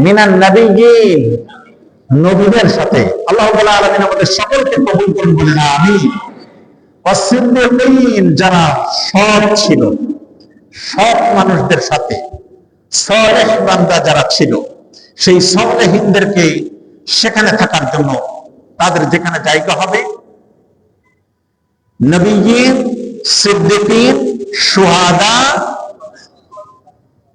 মিনান নাবিয়্যিন, নবীদের সাথে। আল্লাহ রাব্বুল আলামিন আমাদের সকলকে কবুল করুন বলেন আমিন। ওয়াসিদ্দিকিন, যারা সৎ ছিল, সৎ মানুষদের সাথে, সালেহ বান্দা যারা ছিল, সেই সালেহিনদেরকে সেখানে থাকার জন্য তাদের যেখানে জায়গা হবে, নবিয়্যিন, সিদ্দিকিন, শুহাদা,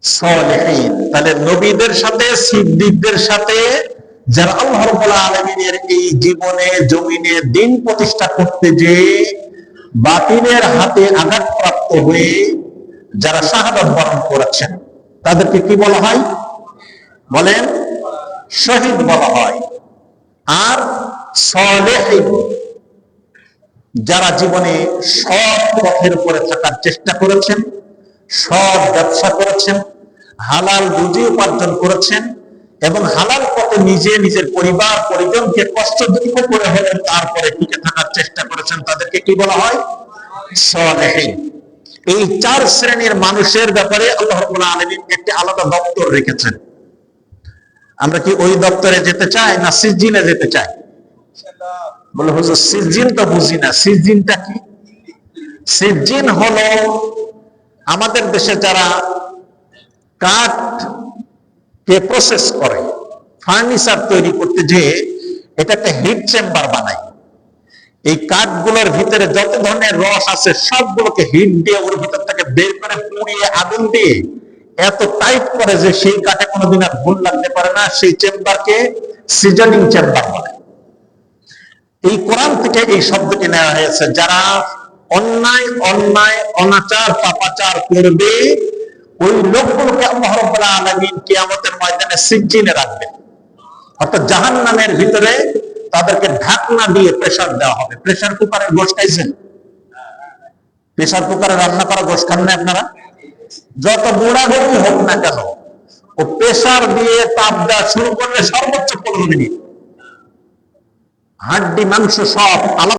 সালেহিন। তাহলে নবীদের সাথে, সিদ্দিকদের সাথে, যারা আল্লাহ রাব্বুল আলামিনের এই জীবনে জমিনে দিন প্রতিষ্ঠা করতে যে বাতিলের হাতে আঘাতপ্রাপ্ত হয়ে যারা শাহাদাত বরণ করেছেন, তাদেরকে কি বলা হয়? বলেন, শহীদ বলা হয়। আর সালেহিন, যারা জীবনে সৎ পথের উপরে থাকার চেষ্টা করেছেন, সৎ ব্যবসা করেছেন, হালাল রুজি উপার্জন করেছেন এবং হালাল পথে নিজে নিজের পরিবার পরিজনকে কষ্ট দুঃখ করে হলেন তারপরে টিকে থাকার চেষ্টা করেছেন, তাদেরকে কি বলা হয়? সালেহিন। এই চার শ্রেণীর মানুষের ব্যাপারে আল্লাহ রাব্বুল আলামিন একটি আলাদা দপ্তর রেখেছেন। আমরা কি ওই দপ্তরে যেতে চাই না সিজিনে যেতে চাই? বলে হুজুর সিজিন তো বুঝি না, সিজিনটা কি? সিজিন হলো আমাদের দেশে যারা কাঠ কে প্রসেস করে, ফার্নিচার তৈরি করতে, যে এটা একটা হিট চেম্বার বানায়। এই কাঠগুলোর ভিতরে যত ধরনের রস আছে সবগুলোকে হিট দিয়ে ওর ভিতর থেকে বের করে পুড়িয়ে আগুন দিয়ে এত টাইট করে যে সেই কাঠে কোনোদিন আর ঘুণ লাগতে পারে না। সেই চেম্বারকে সিজনিং চেম্বার বলে। এই কোরআন থেকে এই শব্দটি নেওয়া হয়েছে। যারা অন্যায় অন্যায় অনাচার পাপাচার করবে, ওই লোকগুলোকে আল্লাহ রাব্বুল আলামিন কিয়ামতের ময়দানে সিজ্জিনে রাখবেন, অর্থাৎ জাহান্নামের ভিতরে তাদেরকে ঢাকনা দিয়ে প্রেসার দেওয়া হবে। প্রেসার কুকারের গোশ খাইছেন? প্রেসার কুকারে রান্না করা গোশ খান না আপনারা? যত বুড়া গরু হোক না কেন, ও প্রেসার দিয়ে তাপ দেওয়া শুরু করলে সর্বোচ্চ 15 মিনিট হাড্ডি মাংস সব আলাদা